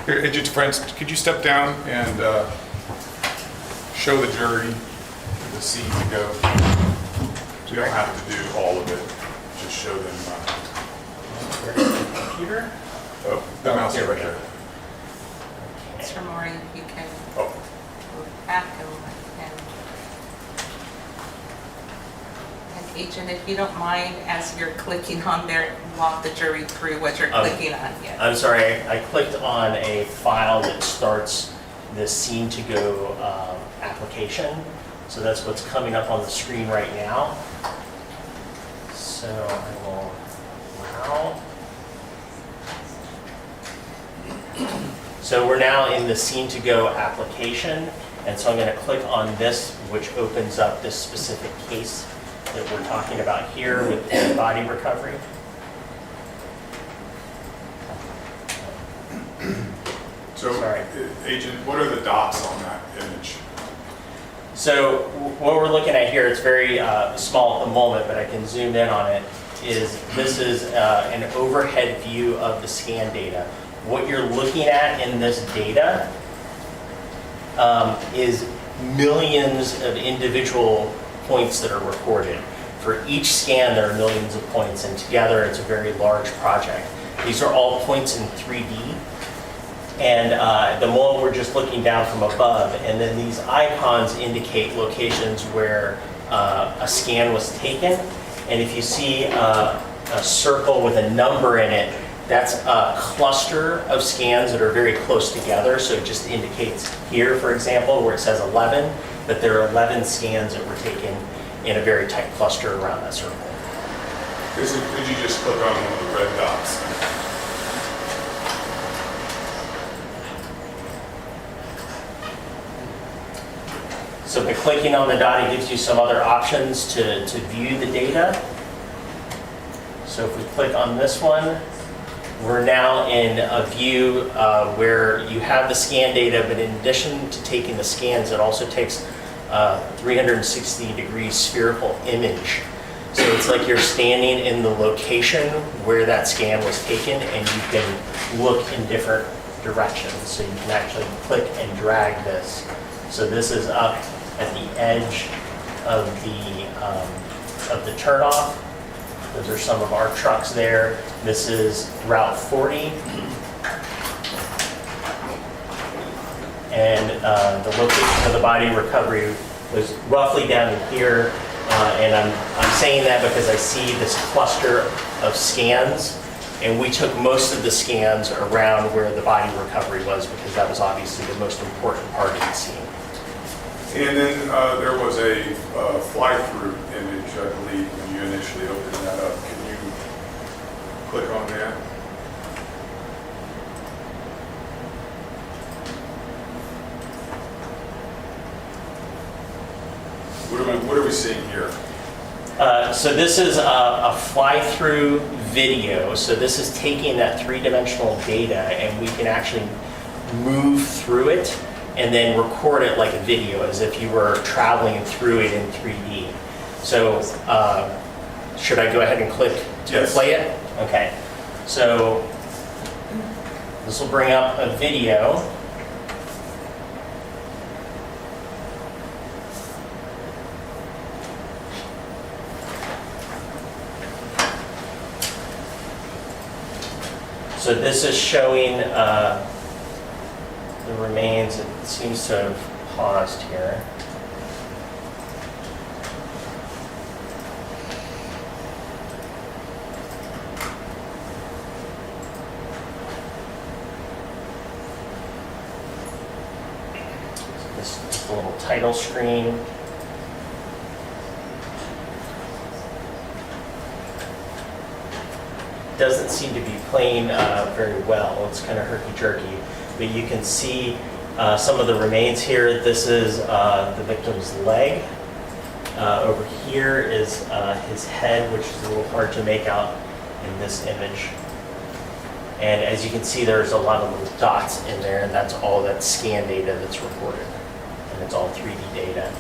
Here, Agent Friends, could you step down and show the jury the scene to go? You don't have to do all of it, just show them. Computer? Oh, the mouse is right there. Mr. Maury, you can Oh, move back and Agent, if you don't mind, as you're clicking on there, walk the jury through what you're clicking on. Yeah. I'm sorry, I clicked on a file that starts this scene-to-go application. So that's what's coming up on the screen right now. So I will allow. So we're now in the scene-to-go application, and so I'm going to click on this, which opens up this specific case that we're talking about here with the body recovery. So, Sorry. Agent, what are the dots on that image? So what we're looking at here, it's very small at the moment, but I can zoom in on it, this is an overhead view of the scan data. What you're looking at in this data is millions of individual points that are recorded. For each scan, there are millions of points, and together it's a very large project. These are all points in 3D. And at the moment, we're just looking down from above, and then these icons indicate locations where a scan was taken. And if you see a circle with a number in it, that's a cluster of scans that are very close together. So it just indicates here, for example, where it says 11, that there are 11 scans that were taken in a very tight cluster around that circle. Could you just click on one of the red dots? So by clicking on the dot, it gives you some other options to view the data. So if we click on this one, we're now in a view where you have the scan data, but in addition to taking the scans, it also takes a 360-degree spherical image. So it's like you're standing in the location where that scan was taken, and you can look in different directions. So you can actually click and drag this. So this is up at the edge of the turnoff. Those are some of our trucks there. This is Route 40. And the location of the body recovery was roughly down in here. And I'm saying that because I see this cluster of scans, and we took most of the scans around where the body recovery was, because that was obviously the most important part of the scene. And then there was a fly-through image, I believe, when you initially opened that up. Can you click on that? What are we seeing here? So this is a fly-through video. So this is taking that three-dimensional data, and we can actually move through it and then record it like a video, as if you were traveling through it in 3D. So should I go ahead and click to Yes. play it? Okay. So this will bring up a video. So this is showing the remains. It seems to have paused here. So this is the little title screen. Doesn't seem to be playing very well. It's kind of herky-jerky, but you can see some of the remains here. This is the victim's leg. Over here is his head, which is a little hard to make out in this image. And as you can see, there's a lot of little dots in there, and that's all that scan data that's recorded. And it's all 3D data.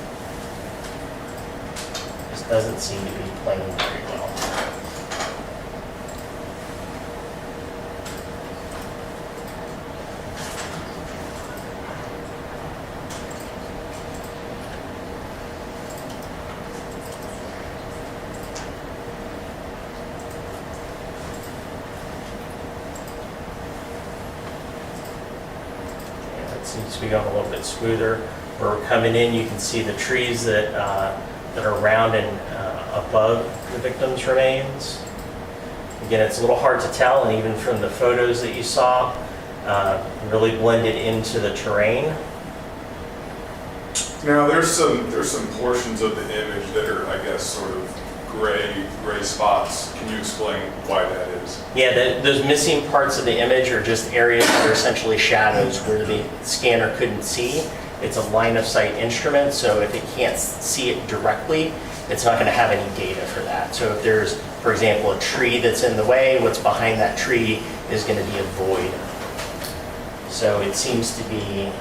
This doesn't seem to be playing very well. Seems to be going a little bit smoother. Where we're coming in, you can see the trees that are around and above the victim's remains. Again, it's a little hard to tell, and even from the photos that you saw, really blended into the terrain. Now, there's some portions of the image that are, I guess, sort of gray spots. Can you explain why that is? Yeah, those missing parts of the image are just areas that are essentially shadows where the scanner couldn't see. It's a line of sight instrument, so if it can't see it directly, it's not going to have any data for that. So if there's, for example, a tree that's in the way, what's behind that tree is going to be a void. So it seems to be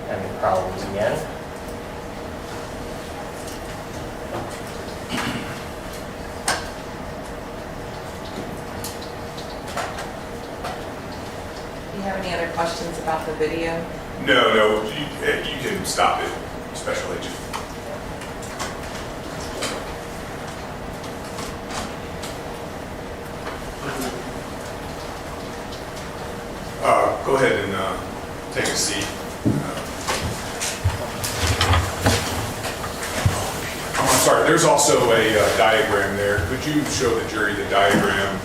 having problems again. Do you have any other questions about the video? No, you can stop it, Special Agent. Go ahead and take a seat. I'm sorry, there's also a diagram there. Could you show the jury the diagram?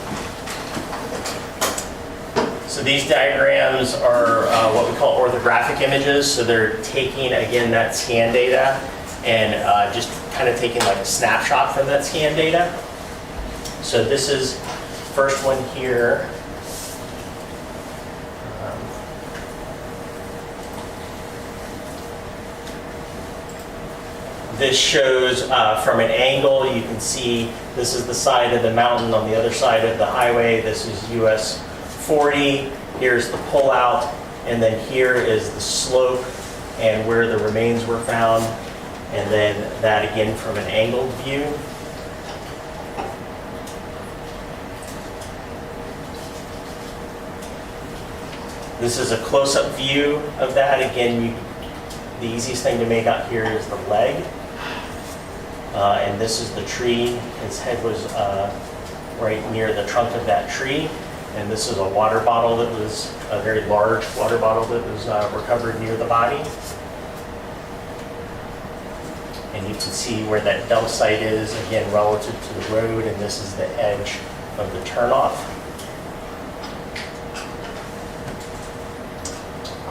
So these diagrams are what we call orthographic images. So they're taking, again, that scan data and just kind of taking like a snapshot from that scan data. So this is the first one here. This shows from an angle, you can see this is the side of the mountain on the other side of the highway. This is US 40. Here's the pullout, and then here is the slope and where the remains were found. And then that again from an angled view. This is a close-up view of that. Again, the easiest thing to make out here is the leg. And this is the tree. His head was right near the trunk of that tree. And this is a water bottle that was, a very large water bottle that was recovered near the body. And you can see where that dump site is, again, relative to the road, and this is the edge of the turnoff.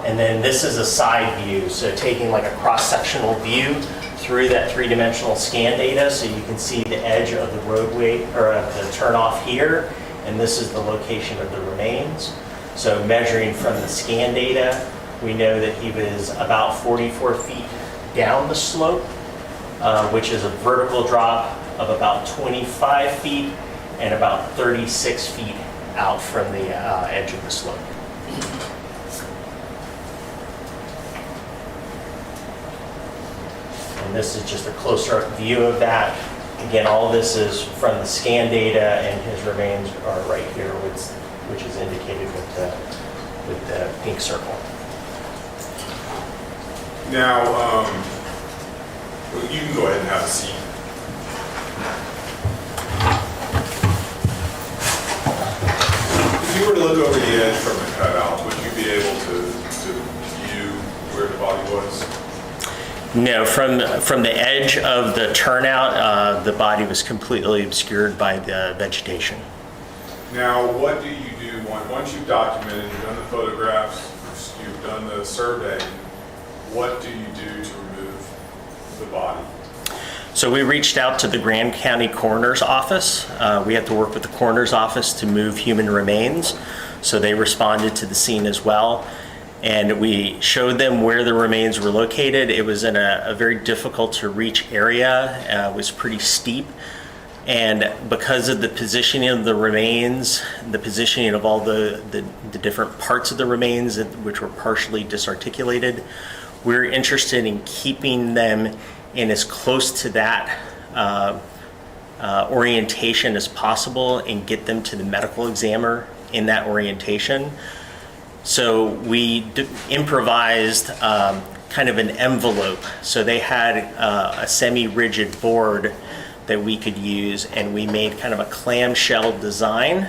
And then this is a side view, so taking like a cross-sectional view through that three-dimensional scan data, so you can see the edge of the roadway, or of the turnoff here, and this is the location of the remains. So measuring from the scan data, we know that he was about 44 feet down the slope, which is a vertical drop of about 25 feet and about 36 feet out from the edge of the slope. And this is just a closer up view of that. Again, all of this is from the scan data, and his remains are right here, which is indicated with the pink circle. Now, you can go ahead and have a seat. If you were to look over the edge from the cutout, would you be able to view where the body was? No, from the edge of the turnout, the body was completely obscured by the vegetation. Now, what do you do once you've documented, you've done the photographs, you've done the survey, what do you do to remove the body? So we reached out to the Grand County Coroner's Office. We have to work with the Coroner's Office to move human remains. So they responded to the scene as well. And we showed them where the remains were located. It was in a very difficult to reach area. It was pretty steep. And because of the positioning of the remains, the positioning of all the different parts of the remains, which were partially disarticulated, we're interested in keeping them in as close to that orientation as possible and get them to the medical examiner in that orientation. So we improvised kind of an envelope. So they had a semi-rigid board that we could use, and we made kind of a clamshell design,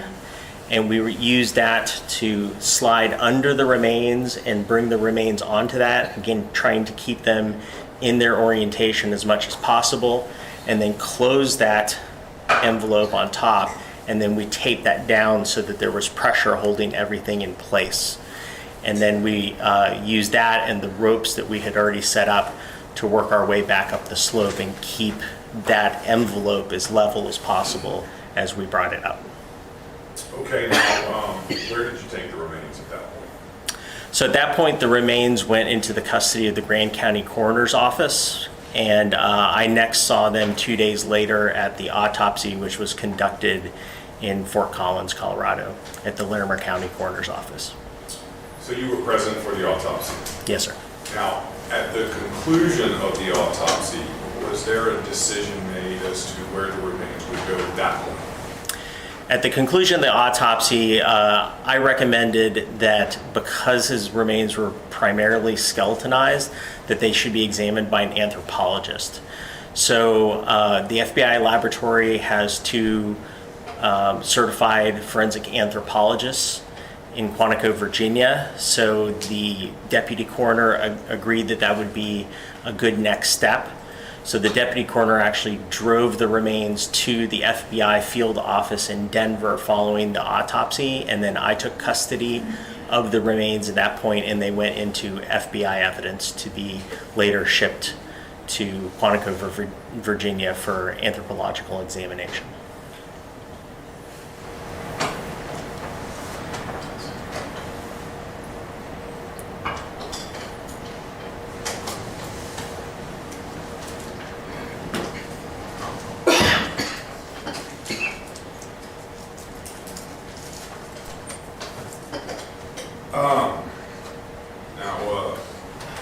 and we used that to slide under the remains and bring the remains onto that, again trying to keep them in their orientation as much as possible, and then close that envelope on top, and then we taped that down so that there was pressure holding everything in place. And then we used that and the ropes that we had already set up to work our way back up the slope and keep that envelope as level as possible as we brought it up. Okay, now, where did you take the remains at that point? So at that point, the remains went into the custody of the Grand County Coroner's Office, and I next saw them 2 days later at the autopsy, which was conducted in Fort Collins, Colorado, at the Larimer County Coroner's Office. So you were present for the autopsy. Yes, sir. Now, at the conclusion of the autopsy, was there a decision made as to where the remains would go at that point? At the conclusion of the autopsy, I recommended that because his remains were primarily skeletonized, that they should be examined by an anthropologist. So the FBI laboratory has 2 certified forensic anthropologists in Quantico, Virginia. So the deputy coroner agreed that that would be a good next step. So the deputy coroner actually drove the remains to the FBI field office in Denver following the autopsy, and then I took custody of the remains at that point, and they went into FBI evidence to be later shipped to Quantico, Virginia for anthropological examination.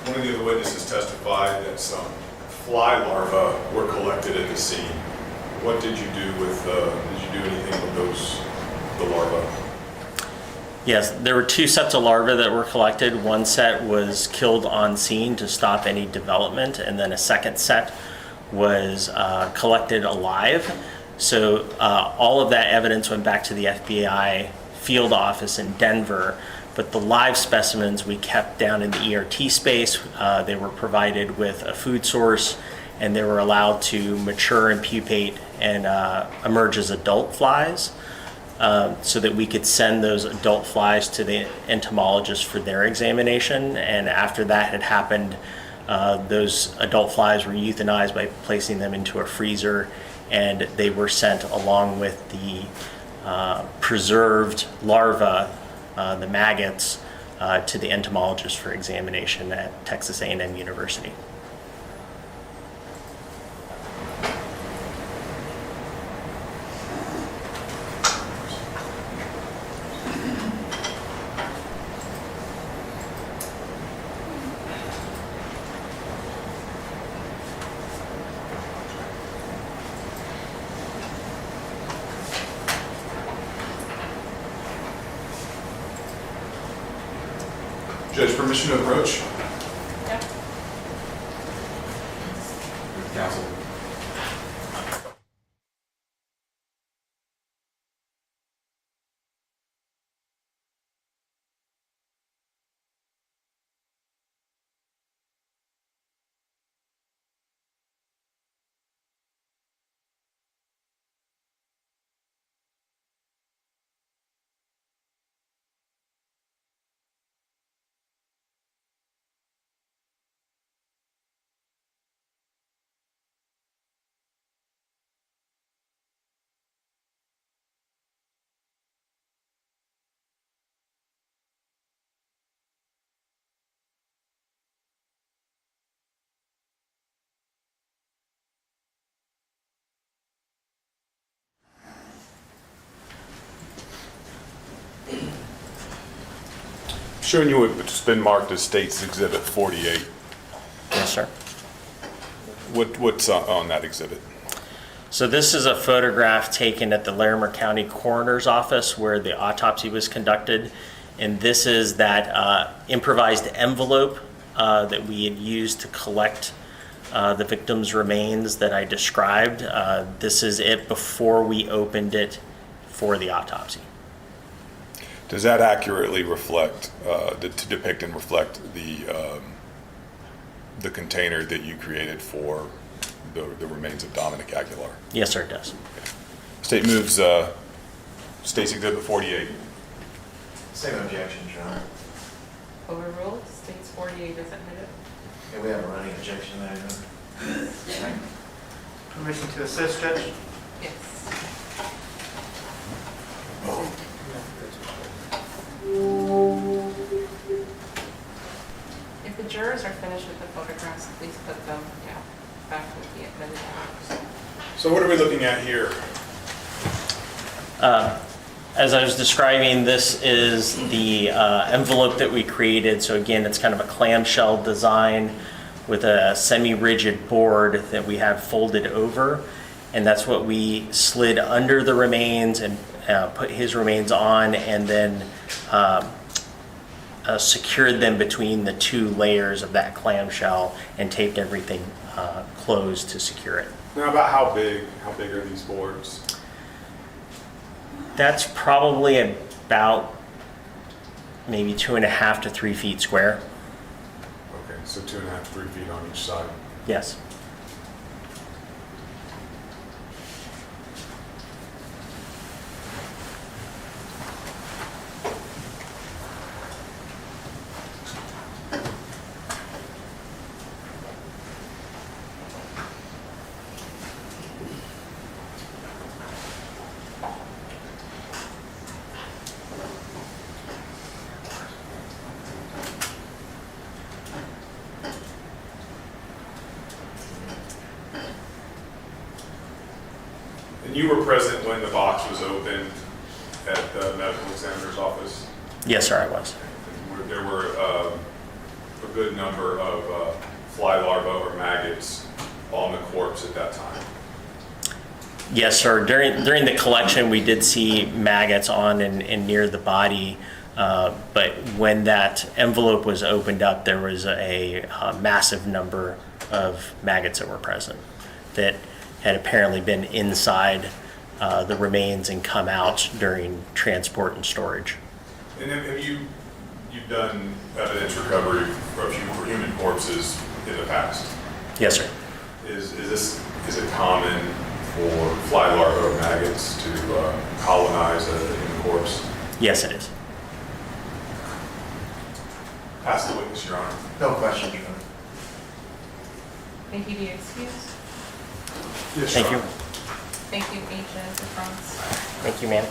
One of the other witnesses testified that some fly larvae were collected at the scene. What did you do with, did you do anything with the larvae? Yes, there were 2 sets of larvae that were collected. One set was killed on scene to stop any development, and then a second set was collected alive. So all of that evidence went back to the FBI field office in Denver, but the live specimens we kept down in the ERT space. They were provided with a food source, and they were allowed to mature and pupate and emerge as adult flies, so that we could send those adult flies to the entomologist for their examination. And after that had happened, those adult flies were euthanized by placing them into a freezer, and they were sent along with the preserved larvae, the maggots, to the entomologist for examination at Texas A&M University. Judge, permission to approach? Yeah. Counsel. Showing you what's been marked as State's Exhibit 48. Yes, sir. What's on that exhibit? So this is a photograph taken at the Larimer County Coroner's Office where the autopsy was conducted. And this is that improvised envelope that we had used to collect the victim's remains that I described. This is it before we opened it for the autopsy. Does that accurately reflect, to depict and reflect the container that you created for the remains of Dominic Aguilar? Yes, sir, it does. State moves State's Exhibit 48. Same objection, Your Honor. Overruled, states 48 is admitted. Okay, we have a running objection there. Permission to assist, Judge? Yes. If the jurors are finished with the photographs, please put them down, back with the admitted items. So what are we looking at here? As I was describing, this is the envelope that we created. So again, it's kind of a clamshell design with a semi-rigid board that we have folded over. And that's what we slid under the remains and put his remains on, and then secured them between the two layers of that clamshell and taped everything closed to secure it. Now, about how big are these boards? That's probably about maybe 2.5 to 3 feet square. Okay, so 2.5 to 3 feet on each side. Yes. And you were present when the box was opened at the medical examiner's office? Yes, sir, I was. There were a good number of fly larvae or maggots on the corpse at that time. Yes, sir. During the collection, we did see maggots on and near the body, but when that envelope was opened up, there was a massive number of maggots that were present that had apparently been inside the remains and come out during transport and storage. And have you've done evidence recovery of human corpses in the past? Yes, sir. Is it common for fly larvae or maggots to colonize a human corpse? Yes, it is. Pass the witness, Your Honor. No questions, Your Honor. May he be excused? Yes, Thank Your you. Honor. Thank you, Agent DeFrance. Thank you, ma'am.